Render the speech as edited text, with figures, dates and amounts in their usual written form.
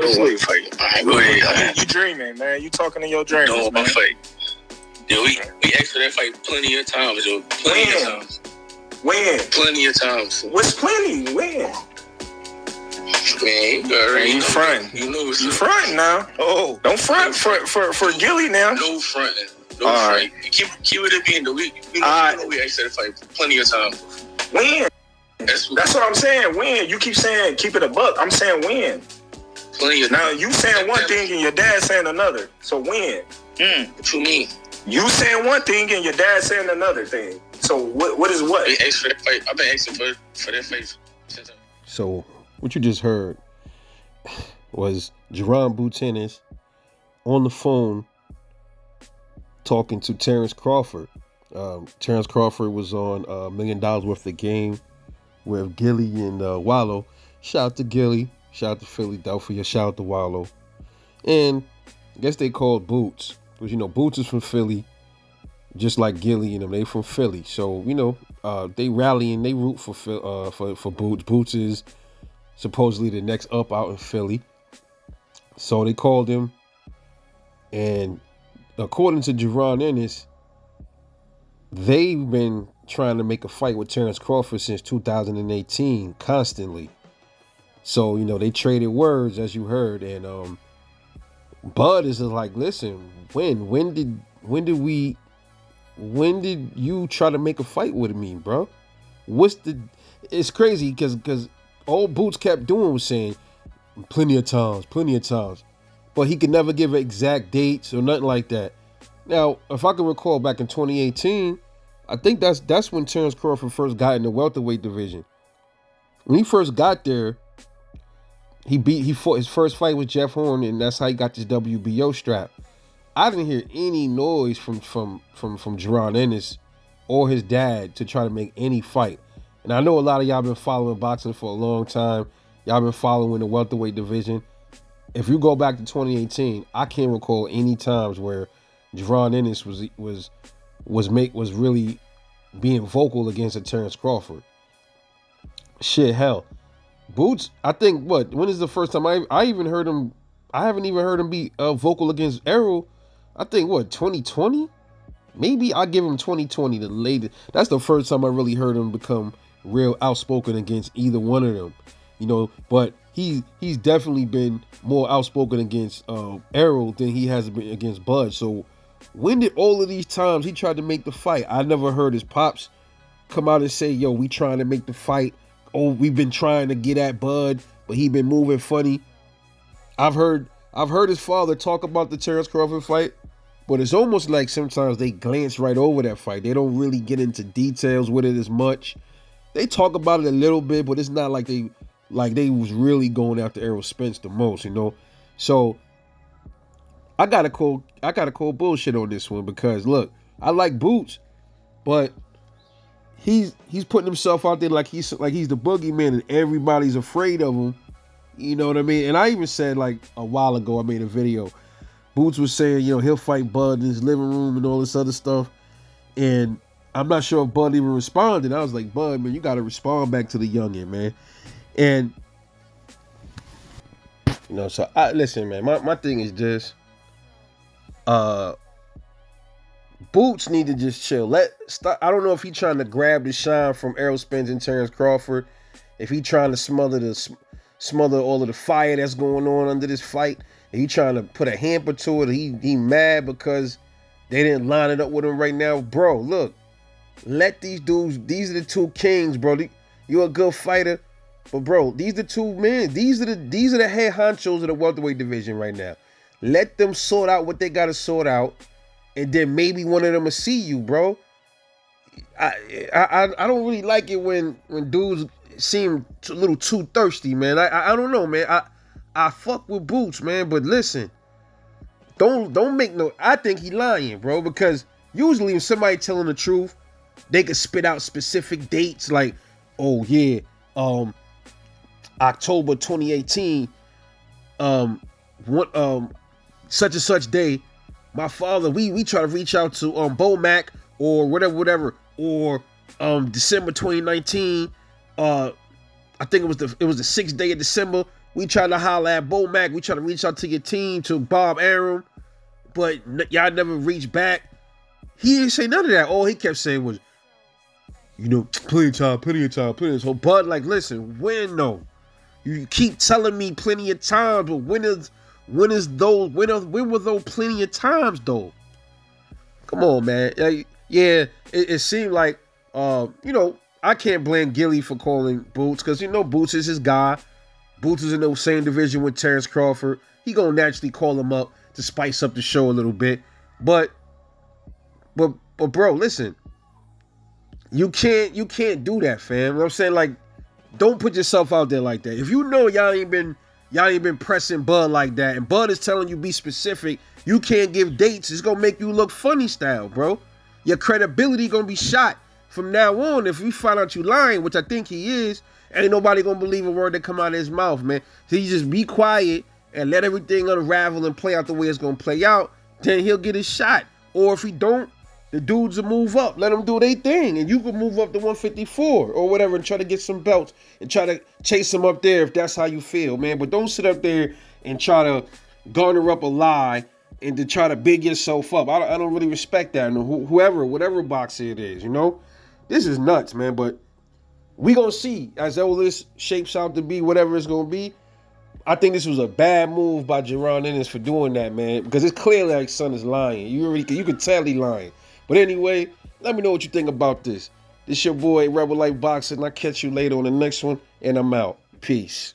to sleep. Fight. All right, go ahead. You dreaming, man. You talking in your dreams, No, man. my fight. Yeah, we asked for that fight plenty of times, yo. Plenty of times. When? Plenty of times. What's plenty? When? Man, you already you fronting. You know what's you fronting now. Oh, don't front for Gillie now. No fronting. No front. Keep it at being the week. You know we asked for that fight plenty of times. When? That's what I'm saying. When? You keep saying keep it a buck. I'm saying when. Plenty of now you saying one thing and your dad saying another. So when? What you mean? You saying one thing and your dad saying another thing. So what is what? They asked for that fight. I've been asking for that fight since. So what you just heard was Jaron Ennis on the phone talking to Terence Crawford. Terence Crawford was on $1 million worth of game with Gillie and Wallo. Shout out to Gillie. Shout out to Philadelphia. Shout out to Wallo. And I guess they called Boots. Because, you know, Boots is from Philly. Just like Gillie and them. They from Philly. So, you know, they rally and they root for Boots. Boots is supposedly the next up out in Philly. So they called him. And according to Jaron Ennis, they've been trying to make a fight with Terence Crawford since 2018, constantly. So, you know, they traded words, as you heard. And Bud is like, listen, when did you try to make a fight with me, bro? It's crazy because all Boots kept doing was saying plenty of times. But he could never give exact dates or nothing like that. Now, if I can recall back in 2018, I think that's when Terence Crawford first got in the welterweight division. When he first got there, he fought his first fight with Jeff Horn, and that's how he got this WBO strap. I didn't hear any noise from Jaron Ennis or his dad to try to make any fight. And I know a lot of y'all been following boxing for a long time. Y'all been following the welterweight division. If you go back to 2018, I can't recall any times where Jaron Ennis was really being vocal against a Terence Crawford. Shit, hell. Boots, I think, when is the first time I even heard him? I haven't even heard him be vocal against Errol. I think, 2020? Maybe I give him 2020, the latest. That's the first time I really heard him become real outspoken against either one of them. You know, but he's definitely been more outspoken against Errol than he has been against Bud. So when did all of these times he tried to make the fight? I never heard his pops come out and say, yo, we trying to make the fight. Oh, we've been trying to get at Bud, but he been moving funny. I've heard his father talk about the Terence Crawford fight, but it's almost like sometimes they glance right over that fight. They don't really get into details with it as much. They talk about it a little bit, but it's not like they was really going after Errol Spence the most, you know. So I gotta call bullshit on this one because look, I like Boots, but he's putting himself out there like he's the boogeyman and everybody's afraid of him. You know what I mean? And I even said like a while ago, I made a video. Boots was saying, you know, he'll fight Bud in his living room and all this other stuff. And I'm not sure if Bud even responded. I was like, Bud, man, you got to respond back to the youngin, man. And, you know, so listen, man, my thing is this. Boots need to just chill. I don't know if he's trying to grab the shine from Errol Spence and Terence Crawford. If he trying to smother all of the fire that's going on under this fight. If he trying to put a hamper to it. He mad because they didn't line it up with him right now. Bro, look. Let these dudes, these are the two kings, bro. You're a good fighter. But bro, these are the two men. These are the head honchos of the welterweight division right now. Let them sort out what they gotta sort out. And then maybe one of them will see you, bro. I don't really like it when dudes seem a little too thirsty, man. I don't know, man. I fuck with Boots, man. But listen, don't make no. I think he lying, bro. Because usually if somebody telling the truth, they could spit out specific dates like, oh yeah, October 2018, such and such day. My father, we try to reach out to Bomac or whatever, or December 2019. I think it was the 6th day of December. We try to holler at Bo Mac. We try to reach out to your team, to Bob Arum, but y'all never reached back. He didn't say none of that. All he kept saying was, plenty of time. So Bud, like, listen, when though? You keep telling me plenty of times, but when were those plenty of times though? Come on, man. It seemed like I can't blame Gillie for calling Boots, because Boots is his guy. Boots is in the same division with Terence Crawford. He gonna naturally call him up to spice up the show a little bit. But bro, listen. You can't do that, fam. You know what I'm saying? Like, don't put yourself out there like that. If you know y'all ain't been pressing Bud like that, and Bud is telling you be specific, you can't give dates, it's gonna make you look funny style, bro. Your credibility gonna be shot from now on. If we find out you lying, which I think he is, ain't nobody gonna believe a word that come out of his mouth, man. So you just be quiet and let everything unravel and play out the way it's gonna play out, then he'll get his shot. Or if he don't, the dudes will move up. Let them do their thing. And you can move up to 154 or whatever and try to get some belts and try to chase them up there if that's how you feel, man. But don't sit up there and try to garner up a lie and to try to big yourself up. I don't really respect that. Whatever boxer it is, This is nuts, man. But we going to see as all this shapes out to be whatever it's going to be. I think this was a bad move by Jaron Ennis for doing that, man. Because it's clearly like son is lying. You can tell he lying. But anyway, let me know what you think about this. This your boy, Rebel Life Boxing. I'll catch you later on the next one, and I'm out. Peace.